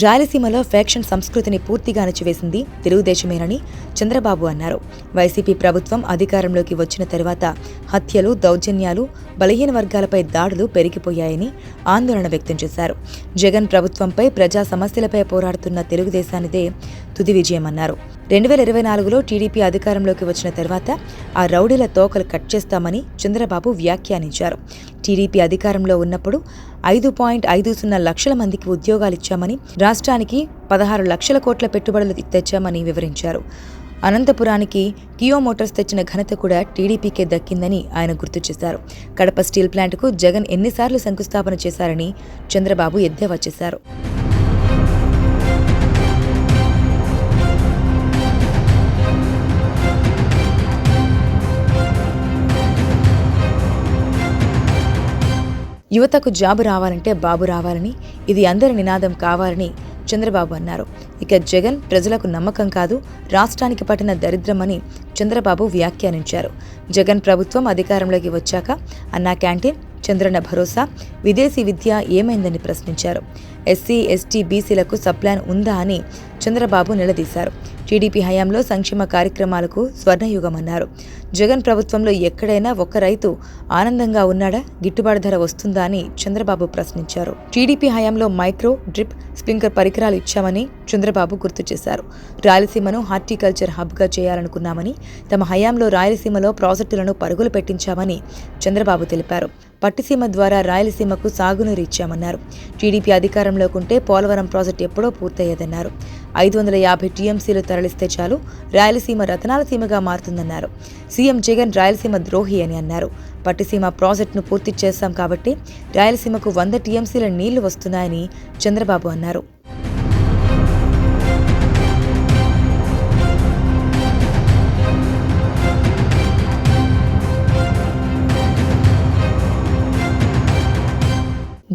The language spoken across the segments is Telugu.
రాయలసీమలో ఫ్యాక్షన్ సంస్కృతిని పూర్తిగా అణచివేసింది తెలుగుదేశమేనని చంద్రబాబు అన్నారు. వైసీపీ ప్రభుత్వం అధికారంలోకి వచ్చిన తర్వాత హత్యలు, దౌర్జన్యాలు, బలహీన వర్గాలపై దాడులు పెరిగిపోయాయని ఆందోళన వ్యక్తం చేశారు. జగన్ ప్రభుత్వంపై ప్రజా సమస్యలపై పోరాడుతున్న తెలుగుదేశానిదే తుది విజయమన్నారు. 2024లో టీడీపీ అధికారంలోకి వచ్చిన తర్వాత ఆ రౌడీల తోకలు కట్ చేస్తామని చంద్రబాబు వ్యాఖ్యానించారు. టీడీపీ అధికారంలో ఉన్నప్పుడు 5.50 లక్షల మందికి ఉద్యోగాలిచ్చామని, రాష్ట్రానికి 16 లక్షల కోట్ల పెట్టుబడులు తెచ్చామని వివరించారు. అనంతపురానికి కియో మోటార్స్ తెచ్చిన ఘనత కూడా టీడీపీకే దక్కిందని ఆయన గుర్తు చేశారు. కడప స్టీల్ ప్లాంట్కు జగన్ ఎన్నిసార్లు శంకుస్థాపన చేశారని చంద్రబాబు ఎద్దేవా చేశారు. యువతకు జాబు రావాలంటే బాబు రావాలని, ఇది అందరి నినాదం కావాలని చంద్రబాబు అన్నారు. ఇక జగన్ ప్రజలకు నమ్మకం కాదు, రాష్ట్రానికి పట్టిన దరిద్రమని చంద్రబాబు వ్యాఖ్యానించారు. జగన్ ప్రభుత్వం అధికారంలోకి వచ్చాక అన్నా క్యాంటీన్, చంద్రన్న భరోసా, విదేశీ విద్య ఏమైందని ప్రశ్నించారు. ఎస్సీ, ఎస్టీ, బీసీలకు సప్లాన్ ఉందా అని చంద్రబాబు నిలదీశారు. టీడీపీ హయాంలో సంక్షేమ కార్యక్రమాలకు స్వర్ణయుగమన్నారు. జగన్ ప్రభుత్వంలో ఎక్కడైనా ఒక్క రైతు ఆనందంగా ఉన్నాడా, గిట్టుబాటు ధర వస్తుందా అని చంద్రబాబు ప్రశ్నించారు. టీడీపీ హయాంలో మైక్రో, డ్రిప్, స్ప్రింక్లర్ పరికరాలు ఇచ్చామని చంద్రబాబు గుర్తు చేశారు. రాయలసీమను హార్టికల్చర్ హబ్గా చేయాలనుకున్నామని, తమ హయాంలో రాయలసీమలో ప్రాజెక్టులను పరుగులు పెట్టించామని చంద్రబాబు తెలిపారు. పట్టిసీమ ద్వారా రాయలసీమకు సాగునీరు ఇచ్చామన్నారు. టీడీపీ అధికారంలోకి ఉంటే పోలవరం ప్రాజెక్టు ఎప్పుడో పూర్తయ్యేదన్నారు. 550 టీఎంసీలు తరలిస్తే చాలు, రాయలసీమ రతనాల సీమగా మారుతుందన్నారు. సీఎం జగన్ రాయలసీమ ద్రోహి అని అన్నారు. పట్టిసీమ ప్రాజెక్టును పూర్తి చేశాం కాబట్టి రాయలసీమకు 100 టీఎంసీల నీళ్లు వస్తున్నాయని చంద్రబాబు అన్నారు.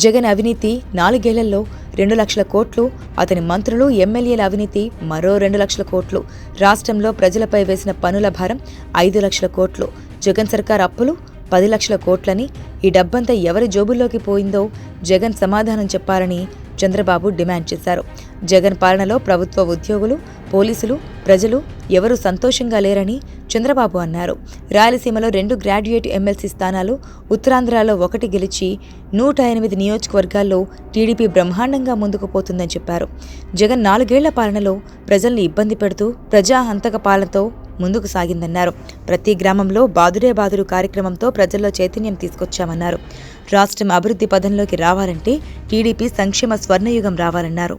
జగన్ అవినీతి 4 ఏళ్లలో 2 లక్షల కోట్లు, అతని మంత్రులు, ఎమ్మెల్యేల అవినీతి మరో 2 లక్షల కోట్లు, రాష్ట్రంలో ప్రజలపై వేసిన పన్నుల భారం 5 లక్షల కోట్లు, జగన్ సర్కార్ అప్పులు 10 లక్షల కోట్లని, ఈ డబ్బంతా ఎవరి జోబుల్లోకి పోయిందో జగన్ సమాధానం చెప్పాలని చంద్రబాబు డిమాండ్ చేశారు. జగన్ పాలనలో ప్రభుత్వ ఉద్యోగులు, పోలీసులు, ప్రజలు ఎవరూ సంతోషంగా లేరని చంద్రబాబు అన్నారు. రాయలసీమలో 2 గ్రాడ్యుయేట్ ఎమ్మెల్సీ స్థానాలు, ఉత్తరాంధ్రలో 1 గెలిచి 108 నియోజకవర్గాల్లో టీడీపీ బ్రహ్మాండంగా ముందుకు పోతుందని చెప్పారు. జగన్ 4 ఏళ్ల పాలనలో ప్రజల్ని ఇబ్బంది పెడుతూ ప్రజా హంతక పాలనతో ముందుకు సాగిందన్నారు. ప్రతి గ్రామంలో బాదుడే బాదుడు కార్యక్రమంతో ప్రజల్లో చైతన్యం తీసుకొచ్చామన్నారు. రాష్ట్రం అభివృద్ధి పథంలోకి రావాలంటే టీడీపీ సంక్షేమ స్వర్ణయుగం రావాలన్నారు.